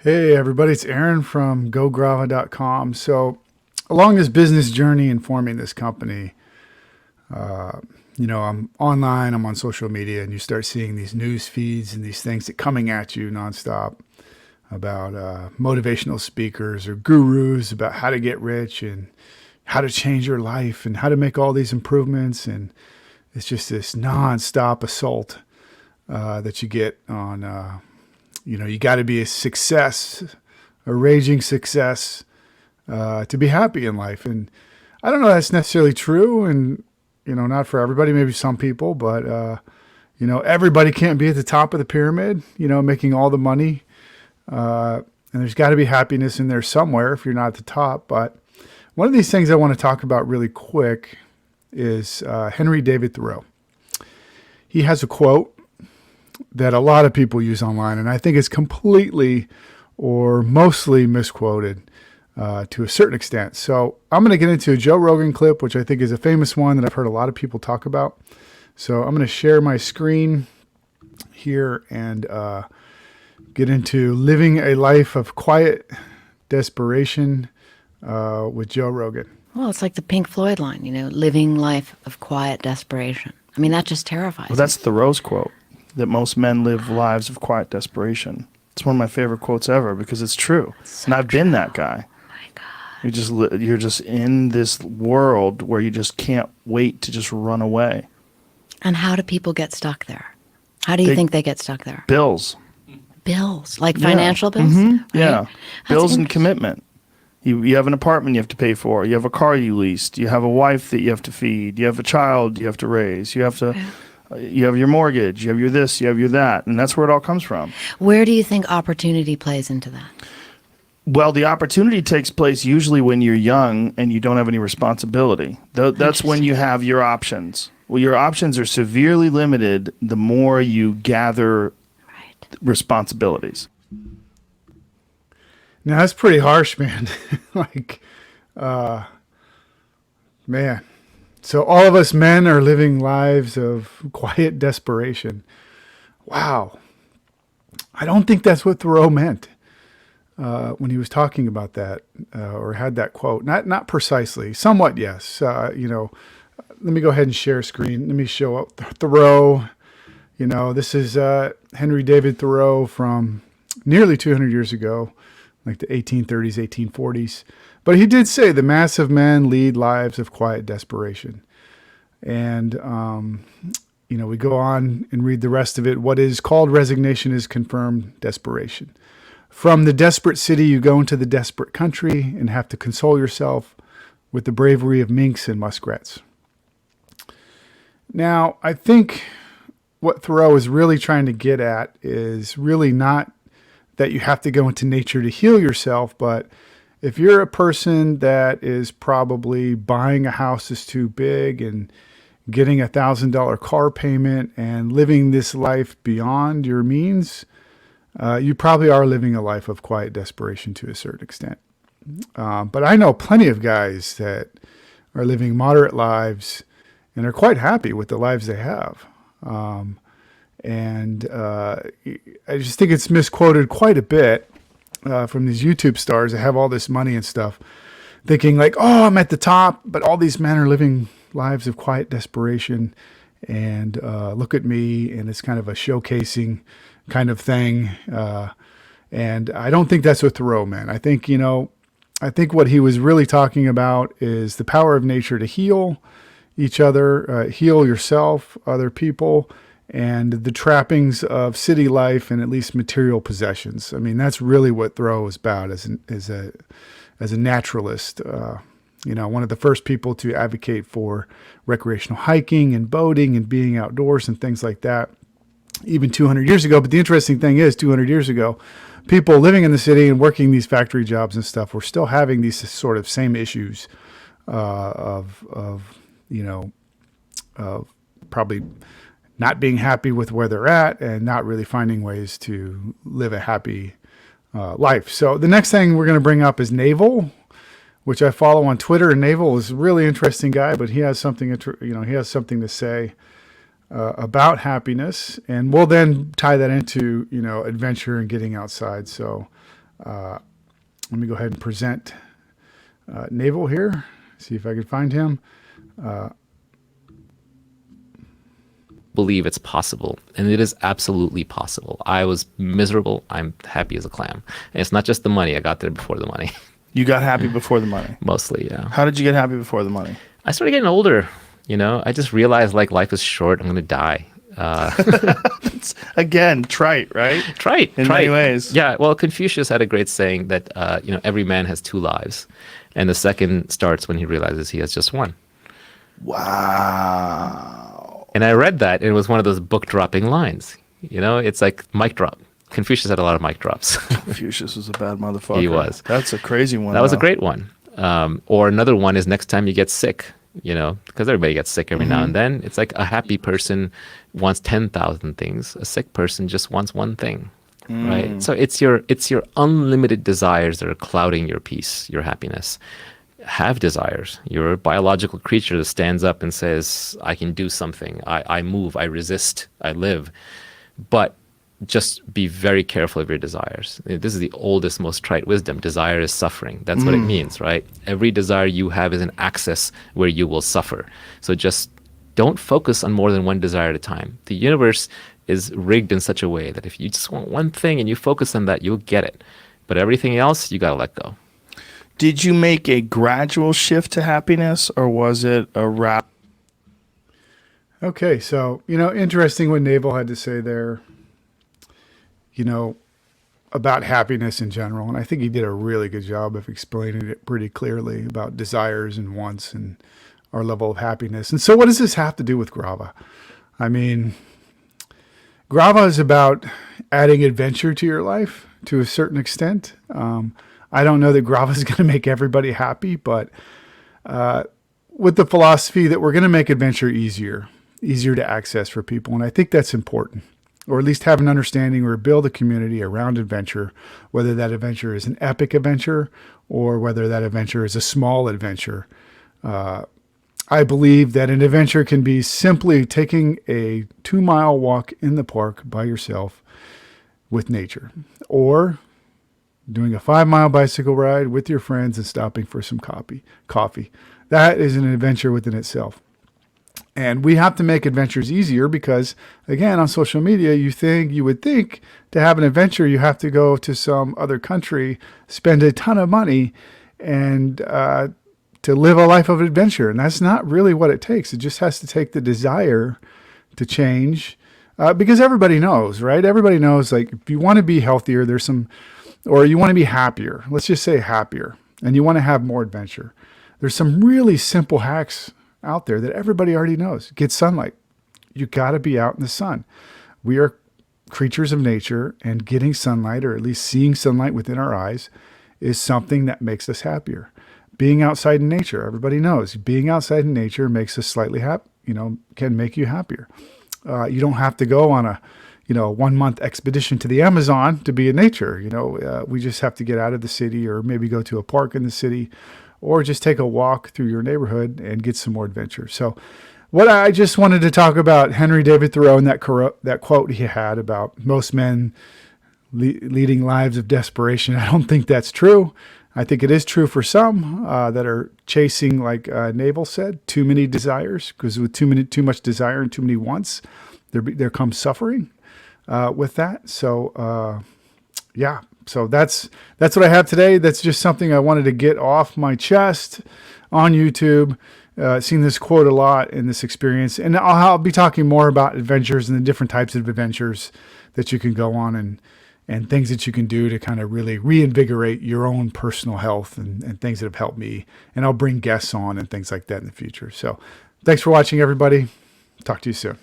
Hey everybody, it's Aaron from gograva.com. So along this business journey in forming this company, I'm online, I'm on social media, and you start seeing these news feeds and these things that coming at you nonstop about motivational speakers or gurus about how to get rich and how to change your life and how to make all these improvements. And it's just this nonstop assault that you get on, you got to be a success, a raging success, to be happy in life. And I don't know if that's necessarily true. And, not for everybody, maybe some people, but, everybody can't be at the top of the pyramid, making all the money. And there's got to be happiness in there somewhere if you're not at the top. But one of these things I want to talk about really quick is Henry David Thoreau. He has a quote that a lot of people use online, and I think it's completely or mostly misquoted to a certain extent. So I'm going to get into a Joe Rogan clip, which I think is a famous one that I've heard a lot of people talk about. So I'm going to share my screen here and get into living a life of quiet desperation with Joe Rogan. Well, it's like the Pink Floyd line, living life of quiet desperation. I mean, that just terrifies Well, that's Thoreau's quote, that most men live lives of quiet desperation. It's one of my favorite quotes ever because it's true. And I've been that guy. Oh my God. You're just in this world where you just can't wait to just run away. And how do people get stuck there? How do you think they get stuck there? Bills. Bills, like financial bills? Mm-hmm. Right? Yeah. That's Bills and interesting. commitment. You have an apartment you have to pay for. You have a car you leased. You have a wife that you have to feed. You have a child you have to raise. You have to... You have your mortgage, you have your this, you have your that, and that's where it all comes from. Where do you think opportunity plays into that? Well, the opportunity takes place usually when you're young and you don't have any responsibility. That's when you have your options. Well, your options are severely limited the more you gather responsibilities. Now that's pretty harsh, man. Man. So all of us men are living lives of quiet desperation. Wow. I don't think that's what Thoreau meant when he was talking about that or had that quote. Not precisely. Somewhat, yes. Let me go ahead and share screen. Let me show up Thoreau. This is Henry David Thoreau from nearly 200 years ago, like the 1830s, 1840s. But he did say the mass of men lead lives of quiet desperation. And, we go on and read the rest of it. What is called resignation is confirmed desperation. From the desperate city, you go into the desperate country and have to console yourself with the bravery of minks and muskrats. Now, I think what Thoreau is really trying to get at is really not that you have to go into nature to heal yourself, but if you're a person that is probably buying a house that's too big and getting $1,000 car payment and living this life beyond your means, you probably are living a life of quiet desperation to a certain extent. But I know plenty of guys that are living moderate lives and are quite happy with the lives they have. I just think it's misquoted quite a bit. From these YouTube stars that have all this money and stuff, thinking like, oh, I'm at the top, but all these men are living lives of quiet desperation, and look at me, and it's kind of a showcasing kind of thing. And I don't think that's what Thoreau meant. I think what he was really talking about is the power of nature to heal each other, heal yourself, other people, and the trappings of city life and at least material possessions. I mean, that's really what Thoreau was about as a naturalist. One of the first people to advocate for recreational hiking and boating and being outdoors and things like that, even 200 years ago. But the interesting thing is, 200 years ago, people living in the city and working these factory jobs and stuff were still having these sort of same issues of probably not being happy with where they're at and not really finding ways to live a happy life. So the next thing we're going to bring up is Naval, which I follow on Twitter. And Naval is a really interesting guy, but he has something to say about happiness, and we'll then tie that into adventure and getting outside. So Let me go ahead and present Naval here. See if I can find him. Believe it's possible, and it is absolutely possible. I was miserable. I'm happy as a clam. And it's not just the money. I got there before the money. You got happy before the money. Mostly, yeah. How did you get happy before the money? I started getting older. I just realized like life is short. I'm going to die. Again, trite, right? Trite. Many ways. Yeah. Well, Confucius had a great saying that, every man has two lives. And the second starts when he realizes he has just one. Wow. And I read that, and it was one of those book dropping lines. It's like mic drop. Confucius had a lot of mic drops. Confucius was a bad motherfucker. He was. That's a crazy one. That was a great one. Or another one is next time you get sick, because everybody gets sick every now and then. It's like a happy person wants 10,000 things. A sick person just wants one thing, right? So it's your unlimited desires that are clouding your peace, your happiness. Have desires. You're a biological creature that stands up and says, I can do something. I move, I resist, I live. But just be very careful of your desires. This is the oldest, most trite wisdom. Desire is suffering. That's what it means, right? Every desire you have is an access where you will suffer. So just don't focus on more than one desire at a time. The universe is rigged in such a way that if you just want one thing and you focus on that, you'll get it. But everything else, you got to let go. Did you make a gradual shift to happiness, or was it a rap? Okay, so, interesting what Naval had to say there, about happiness in general. And I think he did a really good job of explaining it pretty clearly about desires and wants and our level of happiness. And so what does this have to do with Grava? I mean, Grava is about adding adventure to your life to a certain extent. I don't know that Grava is going to make everybody happy, but with the philosophy that we're going to make adventure easier to access for people. And I think that's important, or at least have an understanding or build a community around adventure, whether that adventure is an epic adventure or whether that adventure is a small adventure. I believe that an adventure can be simply taking a 2-mile walk in the park by yourself with nature, or doing a 5-mile bicycle ride with your friends and stopping for some coffee. That is an adventure within itself. And we have to make adventures easier because, again, on social media, you would think to have an adventure, you have to go to some other country, spend a ton of money, and to live a life of adventure. And that's not really what it takes. It just has to take the desire to change, because everybody knows, right? Everybody knows, like, if you want to be healthier, or you want to be happier, let's just say happier, and you want to have more adventure. There's some really simple hacks out there that everybody already knows. Get sunlight. You got to be out in the sun. We are creatures of nature, and getting sunlight, or at least seeing sunlight within our eyes, is something that makes us happier. Being outside in nature, everybody knows, being outside in nature makes us slightly can make you happier. You don't have to go on a 1-month expedition to the Amazon to be in nature. We just have to get out of the city, or maybe go to a park in the city, or just take a walk through your neighborhood and get some more adventure. So what I just wanted to talk about Henry David Thoreau and that quote he had about most men leading lives of desperation. I don't think that's true. I think it is true for some that are chasing, like Naval said, too many desires, because with too much desire and too many wants, there comes suffering with that. So yeah. So that's what I have today. That's just something I wanted to get off my chest on YouTube. Seen this quote a lot in this experience. And I'll be talking more about adventures and the different types of adventures that you can go on, and things that you can do to kind of really reinvigorate your own personal health, and things that have helped me. And I'll bring guests on and things like that in the future. So thanks for watching, everybody. Talk to you soon.